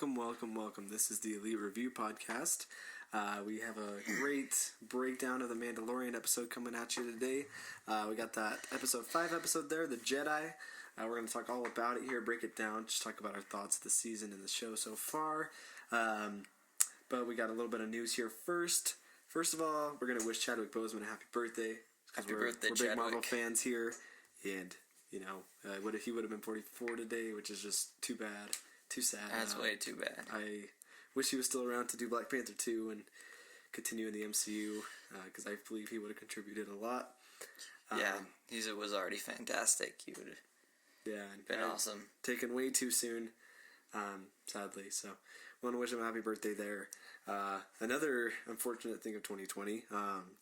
welcome. This is the ELEET Review Podcast. We have a great breakdown of the Mandalorian episode coming at you today. We got that episode 5 episode there, the Jedi. We're going to talk all about it here, break it down, just talk about our thoughts of the season and the show so far. But we got a little bit of news here first. First of all, we're going to wish Chadwick Boseman a happy birthday. Happy birthday, we're big Marvel fans here. And, you know, he would have been 44 today, which is just too bad. Too sad. That's way too bad. I wish he was still around to do Black Panther 2 and continue in the MCU, because I believe he would have contributed a lot. He was already fantastic. He would have been awesome. Taken way too soon, sadly. So, want to wish him a happy birthday there. Another unfortunate thing of 2020,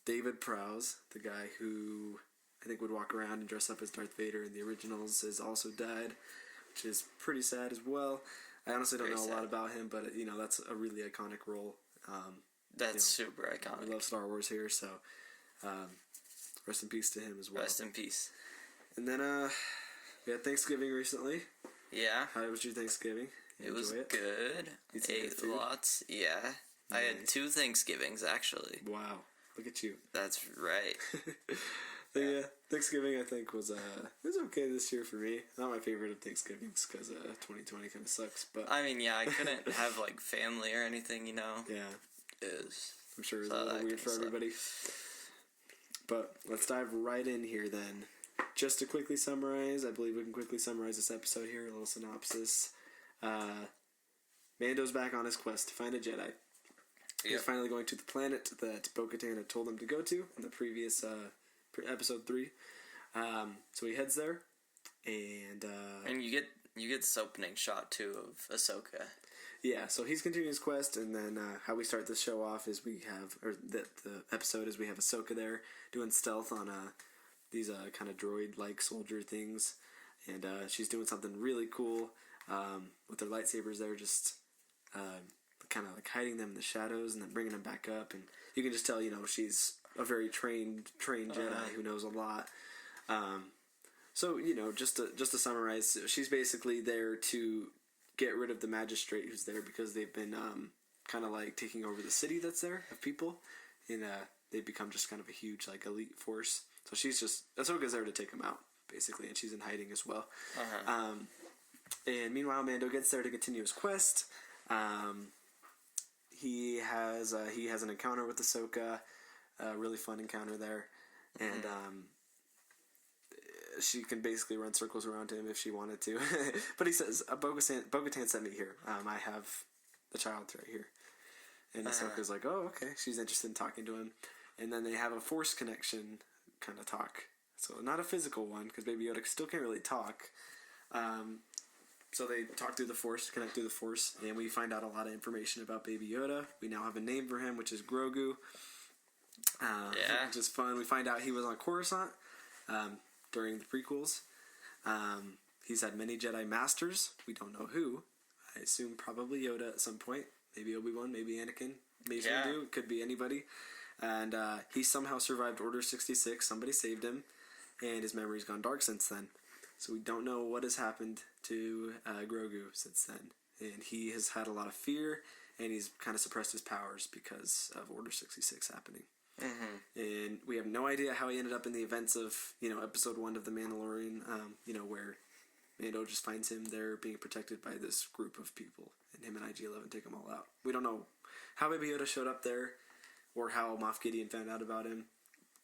David Prowse, the guy who I think would walk around and dress up as Darth Vader in the originals, has also died, which is pretty sad as well. I honestly don't know a lot about him, but that's a really iconic role. That's super iconic. I love Star Wars here, so rest in peace to him as well. Rest in peace. And then we had Thanksgiving recently. Yeah. How was your Thanksgiving? It was good. Ate lots. Yeah. Nice. I had 2 Thanksgivings actually. Wow. Look at you. That's right. Yeah, Thanksgiving I think was it was okay this year for me. Not my favorite of Thanksgivings because 2020 kind of sucks. But I mean, I couldn't have like family or anything, Yeah, I'm sure it was so a little weird for everybody. But let's dive right in here then. Just to quickly summarize, I believe we can quickly summarize this episode here. A little synopsis. Mando's back on his quest to find a Jedi. He's finally going to the planet that Bo-Katan had told him to go to in the previous episode 3. So he heads there, and you get this opening shot too of Ahsoka. Yeah, so he's continuing his quest, and then how we start this show off is the episode is we have Ahsoka there doing stealth on these kind of droid-like soldier things, and she's doing something really cool with her lightsabers there, just kind of like hiding them in the shadows and then bringing them back up, and you can just tell she's a very trained Jedi who knows a lot. So just to summarize, she's basically there to get rid of the magistrate who's there because they've been kind of like taking over the city that's there of people, and they've become just kind of a huge like elite force. So Ahsoka's there to take them out basically, and she's in hiding as well. And meanwhile, Mando gets there to continue his quest. He has an encounter with Ahsoka. A really fun encounter there, and she can basically run circles around him if she wanted to. But he says, Bo-Katan sent me here. I have the child right here. And Ahsoka's like, oh, okay. She's interested in talking to him. And then they have a Force connection kind of talk. So not a physical one, because Baby Yoda still can't really talk. So they talk through the Force, connect through the Force, and we find out a lot of information about Baby Yoda. We now have a name for him, which is Grogu. Which is fun. We find out he was on Coruscant during the prequels. He's had many Jedi Masters. We don't know who. I assume probably Yoda at some point. Maybe Obi-Wan, maybe Anakin. Maybe Windu. Could be anybody. And he somehow survived Order 66. Somebody saved him. And his memory's gone dark since then. So we don't know what has happened to Grogu since then. And he has had a lot of fear. And he's kind of suppressed his powers because of Order 66 happening. And we have no idea how he ended up in the events of episode 1 of The Mandalorian, where Mando just finds him there being protected by this group of people, and him and IG-11 take them all out. We don't know how Baby Yoda showed up there, or how Moff Gideon found out about him.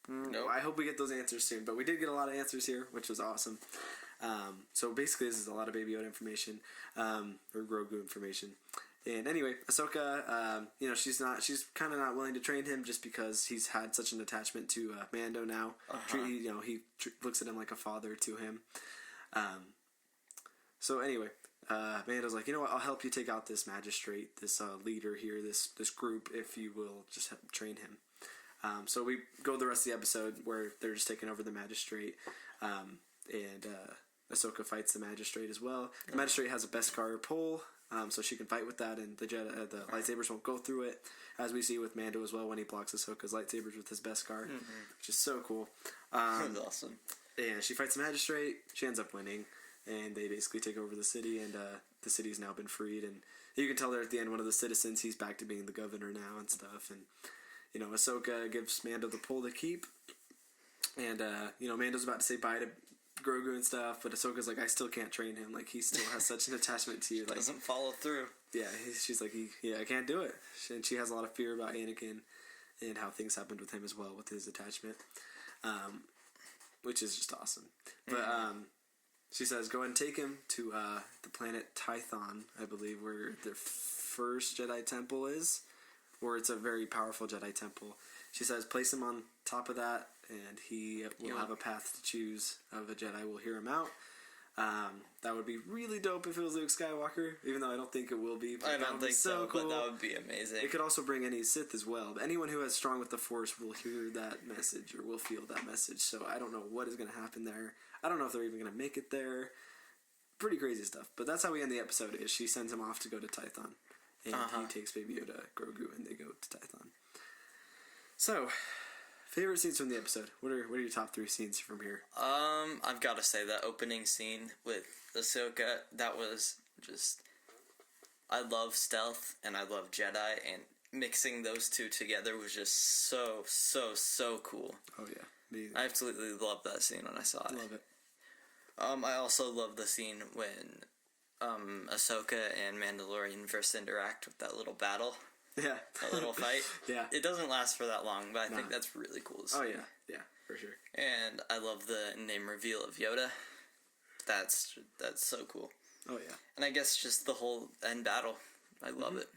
Nope. I hope we get those answers soon, but we did get a lot of answers here, which was awesome. So basically this is a lot of Baby Yoda information, or Grogu information. And anyway, Ahsoka, she's kind of not willing to train him just because he's had such an attachment to Mando now. He looks at him like a father to him. So anyway, Mando's like, you know what, I'll help you take out this magistrate, this leader here, this group, if you will just train him. So we go the rest of the episode where they're just taking over the magistrate, and Ahsoka fights the magistrate as well. The magistrate has a Beskar pole, so she can fight with that, and the lightsabers won't go through it, as we see with Mando as well when he blocks Ahsoka's lightsabers with his Beskar, which is so cool. That's awesome. And she fights the magistrate. She ends up winning, and they basically take over the city, and the city's now been freed, and you can tell there at the end one of the citizens, he's back to being the governor now and stuff. And Ahsoka gives Mando the pull to keep, and Mando's about to say bye to Grogu and stuff, but Ahsoka's like, I still can't train him. Like, he still has such an attachment to you. Like, doesn't follow through. Yeah, she's like, I can't do it. And she has a lot of fear about Anakin and how things happened with him as well, with his attachment, which is just awesome. But she says, go and take him to the planet Tython, I believe, where the first Jedi temple is, or it's a very powerful Jedi temple. She says, place him on top of that, and he will have a path to choose of a Jedi. We'll hear him out. That would be really dope if it was Luke Skywalker, even though I don't think it will be. I don't think so, cool. But that would be amazing. It could also bring any Sith as well. But anyone who has strong with the Force will hear that message, or will feel that message. So I don't know what is going to happen there. I don't know if they're even going to make it there. Pretty crazy stuff. But that's how we end the episode, is she sends him off to go to Tython. And he takes Baby Yoda, Grogu, and they go to Tython. So, favorite scenes from the episode. What are your top 3 scenes from here? I've got to say that opening scene with Ahsoka, that was just... I love stealth and I love Jedi, and mixing those two together was just so cool. Oh yeah, me either. I absolutely loved that scene when I saw it. Love it. I also love the scene when Ahsoka and Mandalorian first interact with that little battle. Yeah. That little fight. Yeah. It doesn't last for that long, but I think that's really cool to see. Oh yeah, yeah, for sure. And I love the name reveal of Yoda. That's so cool. Oh yeah. And I guess just the whole end battle. I love it.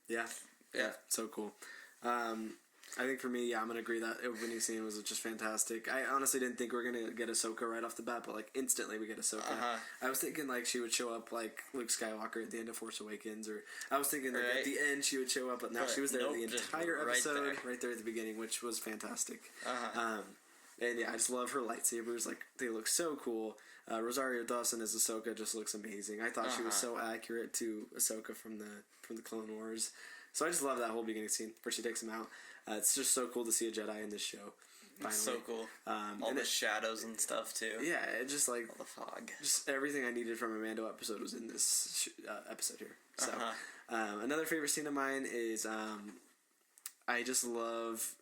Yeah. Yeah. So cool. I think for me, I'm going to agree that opening scene was just fantastic. I honestly didn't think we were going to get Ahsoka right off the bat, but instantly we get Ahsoka. I was thinking she would show up like Luke Skywalker at the end of Force Awakens, or I was thinking at the end she would show up, but now she was there the entire episode, right there at the beginning, which was fantastic. And yeah, I just love her lightsabers. Like, they look so cool. Rosario Dawson as Ahsoka just looks amazing. I thought she was so accurate to Ahsoka from the Clone Wars. So I just love that whole beginning scene where she takes him out. It's just so cool to see a Jedi in this show. Finally. It's so cool. All the shadows and stuff too. Yeah, it just all the fog. Just everything I needed from a Mando episode was in this episode here. So another favorite scene of mine is I just love.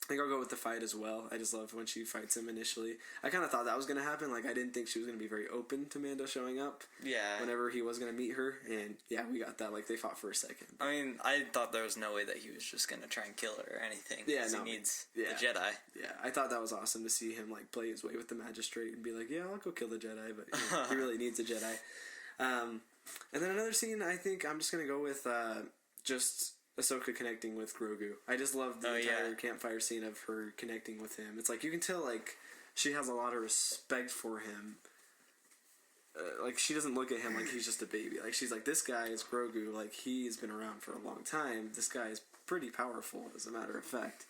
I think I'll go with the fight as well. I just love when she fights him initially. I kind of thought that was going to happen. Like, I didn't think she was going to be very open to Mando showing up. Yeah. Whenever he was going to meet her. And, yeah, we got that. Like, they fought for a second. I mean, I thought there was no way that he was just going to try and kill her or anything. Yeah, no. He needs the Jedi. Yeah, I thought that was awesome to see him, play his way with the Magistrate and be like, yeah, I'll go kill the Jedi. But he really needs a Jedi. And then another scene, I think I'm just going to go with just Ahsoka connecting with Grogu. I just love the entire campfire scene of her connecting with him. It's you can tell, she has a lot of respect for him. She doesn't look at him like he's just a baby. She's like, this guy is Grogu. He's been around for a long time. This guy is pretty powerful, as a matter of fact.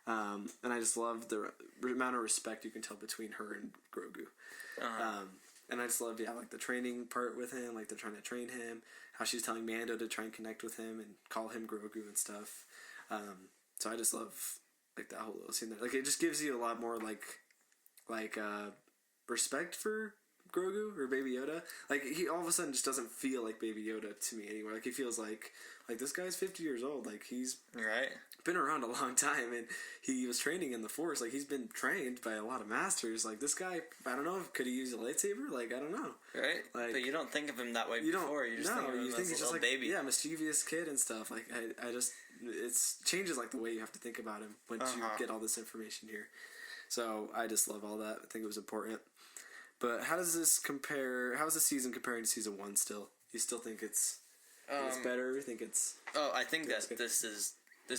And I just love the amount of respect you can tell between her and Grogu. And I just loved, the training part with him, they're trying to train him, how she's telling Mando to try and connect with him and call him Grogu and stuff. So I just love, that whole little scene there. It just gives you a lot more, respect for Grogu or Baby Yoda. He all of a sudden just doesn't feel like Baby Yoda to me anymore. He feels like this guy's 50 years old. He's been around a long time, and he was training in the Force. He's been trained by a lot of masters. This guy, I don't know, could he use a lightsaber? I don't know. Right? But you don't think of him that way before. You just think of him as a little baby. Yeah, mischievous kid and stuff. I just, it changes the way you have to think about him once you get all this information here. So I just love all that. I think it was important. But how does this compare? How is the season comparing to season 1 still? You still think it's better? You think it's... I think that this is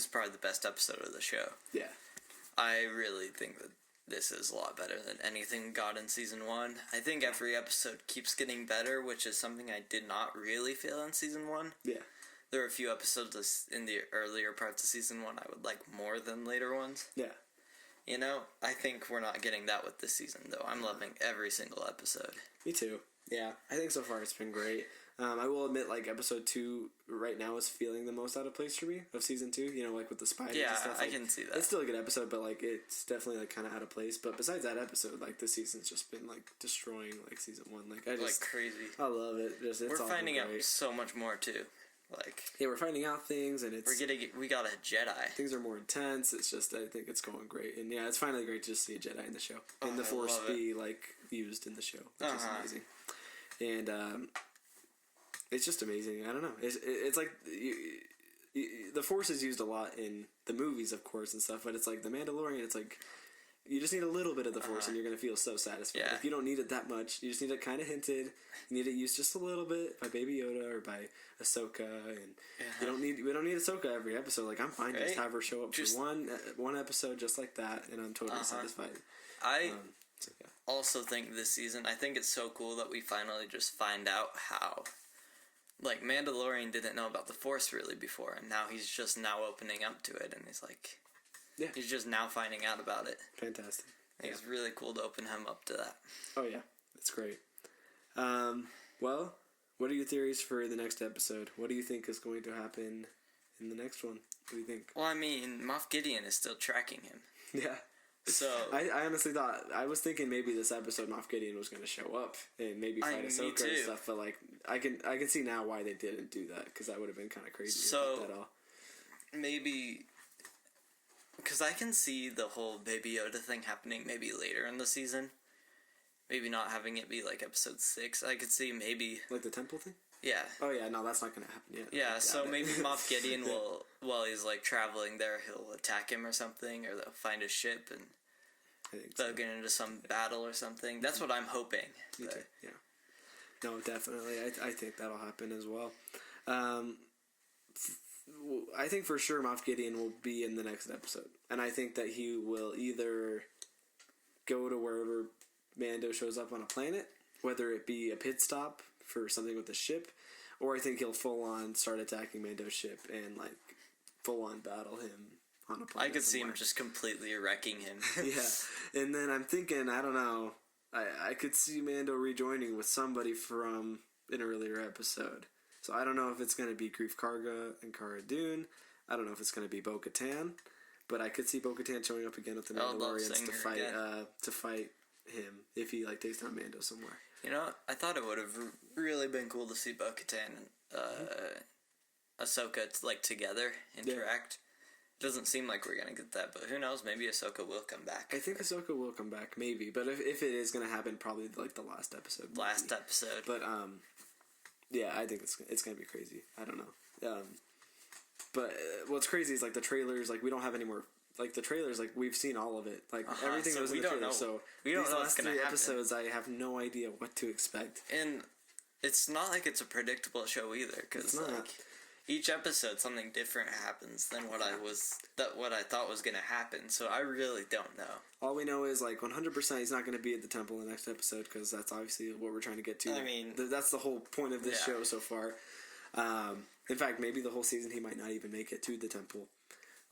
probably the best episode of the show. Yeah. I really think that this is a lot better than anything we got in season 1. I think every episode keeps getting better, which is something I did not really feel in season 1. Yeah. There were a few episodes in the earlier parts of season 1 I would like more than later ones. Yeah. I think we're not getting that with this season, though. I'm loving every single episode. Me too. Yeah, I think so far it's been great. I will admit, like, episode 2 right now is feeling the most out of place for me of season 2. You know, like with the spiders and stuff. I Like, can see that. it's still a good episode, but like it's definitely like kind of out of place. But besides that episode, like the season's just been like destroying like season 1. Like I just like crazy. I love it. Just it's We're all finding out great. so much more too. Like Yeah, we're finding out things, and it's we got a Jedi. things are more intense. It's just I think it's going great, and yeah, it's finally great to just see a Jedi in the show and the I Force love it. be like used in the show, which is amazing. And it's just amazing. I don't know. It's like the Force is used a lot in the movies, of course, and stuff. But it's like the Mandalorian. It's like you just need a little bit of the Force, and you're gonna feel so satisfied. Yeah. Like, you don't need it that much. You just need it kind of hinted. You need it used just a little bit by Baby Yoda or by Ahsoka, and we don't need Ahsoka every episode. Like I'm fine just Right. have her show up Just- for one episode just like that, and I'm totally satisfied. I So, yeah. also think this season, I think it's so cool that we finally just find out how, like, Mandalorian didn't know about the Force really before, and now he's just now opening up to it, and he's like, Yeah. he's just now finding out about it. Fantastic. I think it's really cool to open him up to that. Oh yeah, it's great. Well, what are your theories for the next episode? What do you think is going to happen in the next one? What do you think? Well, I mean, Moff Gideon is still tracking him, Yeah. so I honestly thought I was thinking maybe this episode Moff Gideon was going to show up and maybe fight me Ahsoka too. and stuff, but like I can see now why they didn't do that because that would have been kind of crazy. So- to put that all. maybe, because I can see the whole Baby Yoda thing happening maybe later in the season. Maybe not having it be like episode 6. I could see maybe, Like the temple thing. yeah. Oh yeah, no, that's not going to happen yet. Yeah, I so doubt it. maybe Moff Gideon will, while he's like traveling there, he'll attack him or something, or they'll find a ship and I think so. they'll get into some battle or something. That's what I'm hoping. Me But- too. Yeah. No, definitely. I think that'll happen as well. I think for sure Moff Gideon will be in the next episode, and I think that he will either go to wherever Mando shows up on a planet, whether it be a pit stop for something with the ship, or I think he'll full on start attacking Mando's ship and like full on battle him on a planet. I could see him somewhere. just completely wrecking him. Yeah, and then I'm thinking, I don't know, I could see Mando rejoining with somebody from an earlier episode. So I don't know if it's going to be Grief Karga and Cara Dune. I don't know if it's going to be Bo-Katan, but I could see Bo-Katan showing up again with the I would love Mandalorians seeing to her fight again. to fight him if he like takes down Mando somewhere. You know, I thought it would have really been cool to see Bo-Katan and Ahsoka like together interact. Doesn't seem like we're gonna get that, but who knows? Maybe Ahsoka will come back. I think Ahsoka will come back, maybe, but if it is going to happen, probably like the last episode. Last maybe. episode. But yeah, I think it's gonna be crazy. I don't know. But what's crazy is like the trailers. Like we don't have any more. Like the trailers, like we've seen all of it. Like everything so that was in we the don't trailer. know. So We don't these know last what's gonna 3 happen. episodes, I have no idea what to expect. And it's not like it's a predictable show either, because It's not. like each episode something different happens than what I thought was gonna happen. So I really don't know. All we know is like 100% he's not going to be at the temple in the next episode because that's obviously what we're trying to get to. I mean, that's the whole point of this yeah. show so far. In fact, maybe the whole season he might not even make it to the temple.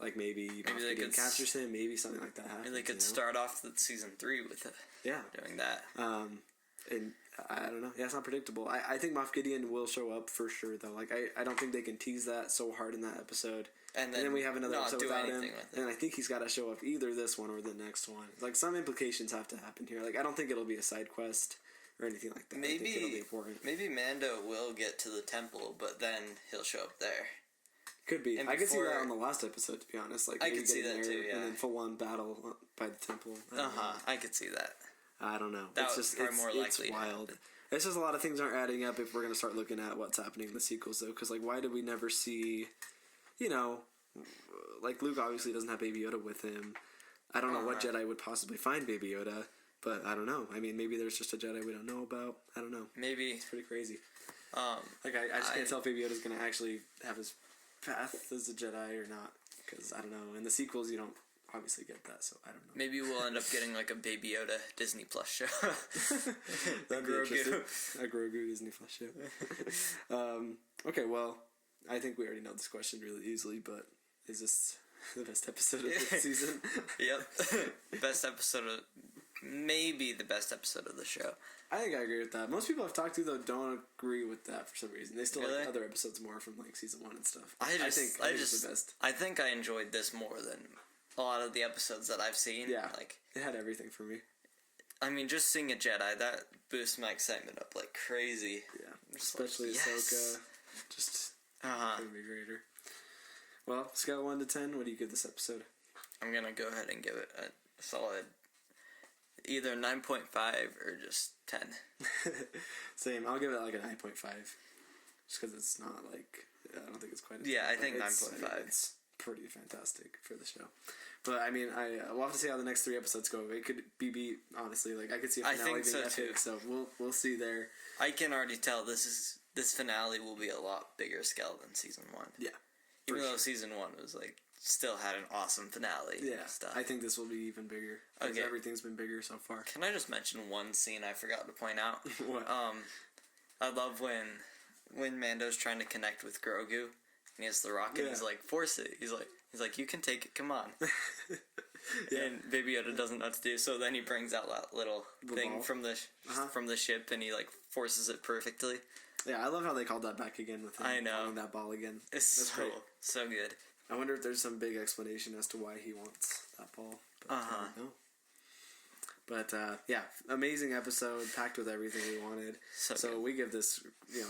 Like maybe they could captures him. Maybe something like that happens. Maybe they could you know? start off the season 3 with Yeah. doing that. And I don't know. Yeah, it's not predictable. I think Moff Gideon will show up for sure, though. Like, I don't think they can tease that so hard in that episode. And then we have another not episode do without him. anything with it. And I think he's got to show up either this one or the next one. Like, some implications have to happen here. Like, I don't think it'll be a side quest or anything like that. I think it'll be important. Maybe Mando will get to the temple, but then he'll show up there. Could be. And I could see before- that on the last episode, to be honest. Like, I maybe could see getting that there too, yeah. And then full-on battle by the temple. I don't know. I could see that. I don't know. That It's was just probably more likely It's to wild. happen. It's just a lot of things aren't adding up if we're going to start looking at what's happening in the sequels, though. Because, like, why did we never see, you know, like, Luke obviously doesn't have Baby Yoda with him. I don't know what Jedi would possibly find Baby Yoda, but I don't know. I mean, maybe there's just a Jedi we don't know about. I don't know. Maybe. It's pretty crazy. Um, Like, I just can't tell if Baby Yoda's going to actually have his path as a Jedi or not. Because, I don't know. In the sequels, you don't obviously get that, so I don't know. maybe we'll end up getting like a Baby Yoda Disney Plus show. That'd be Grogu. interesting. A Grogu Disney Plus show. Okay, well, I think we already know this question really easily, but is this the best episode of the season? Yep. Best episode of maybe the best episode of the show. I think I agree with that. Most people I've talked to, though, don't agree with that for some reason. They still Really? like other episodes more from like season 1 and stuff. I think it's the best. I think I enjoyed this more than a lot of the episodes that I've seen. Yeah, like it had everything for me. I mean, just seeing a Jedi, that boosts my excitement up like crazy. Yeah, Just especially like, Ahsoka. yes. Just Uh-huh. couldn't be greater. Well, scale 1 to 10. What do you give this episode? I'm gonna go ahead and give it a solid either 9.5 or just 10. Same. I'll give it like a 9.5. Just because it's not like I don't think it's quite. Yeah, I think it's- 9.5. It's pretty fantastic for the show. But I mean, we'll have to see how the next 3 episodes go. It could be beat, honestly. Like I could see a I finale think being so, epic. too. So we'll see there. I can already tell this finale will be a lot bigger scale than season 1. Yeah. Even for though sure. season 1 was like still had an awesome finale. Yeah, and stuff. I think this will be even bigger. Because Okay. everything's been bigger so far. Can I just mention one scene I forgot to point out? What? I love when Mando's trying to connect with Grogu, and he has the rocket. Yeah. He's like, force it. He's like, you can take it. Come on. Yeah. And Baby Yoda doesn't know what to do. So then he brings out that little The thing ball? from the ship, and he like forces it perfectly. Yeah, I love how they called that back again with him I know. calling that ball again. It's That's so great. so good. I wonder if there's some big explanation as to why he wants that ball. But, Uh-huh. no. But yeah, amazing episode, packed with everything we wanted. So So good. we give this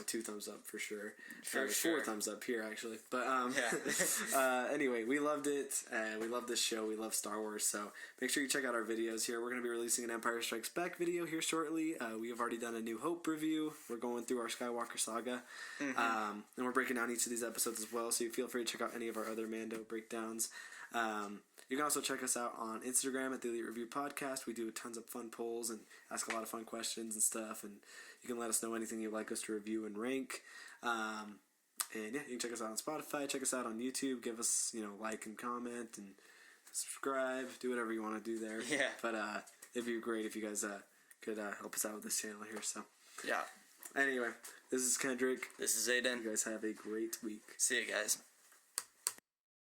2 thumbs up for sure. For 4 sure. thumbs up here actually. But Yeah. anyway, we loved it. We love this show. We love Star Wars. So make sure you check out our videos here. We're going to be releasing an Empire Strikes Back video here shortly. We have already done a New Hope review. We're going through our Skywalker saga. And we're breaking down each of these episodes as well. So you feel free to check out any of our other Mando breakdowns. You can also check us out on Instagram at the Elite Review Podcast. We do tons of fun polls and ask a lot of fun questions and stuff. And you can let us know anything you'd like us to review and rank. And yeah, you can check us out on Spotify. Check us out on YouTube. Give us, like and comment and subscribe. Do whatever you want to do there. Yeah. But it'd be great if you guys could help us out with this channel here. So Yeah. anyway, this is Kendrick. This is Aiden. You guys have a great week. See you guys.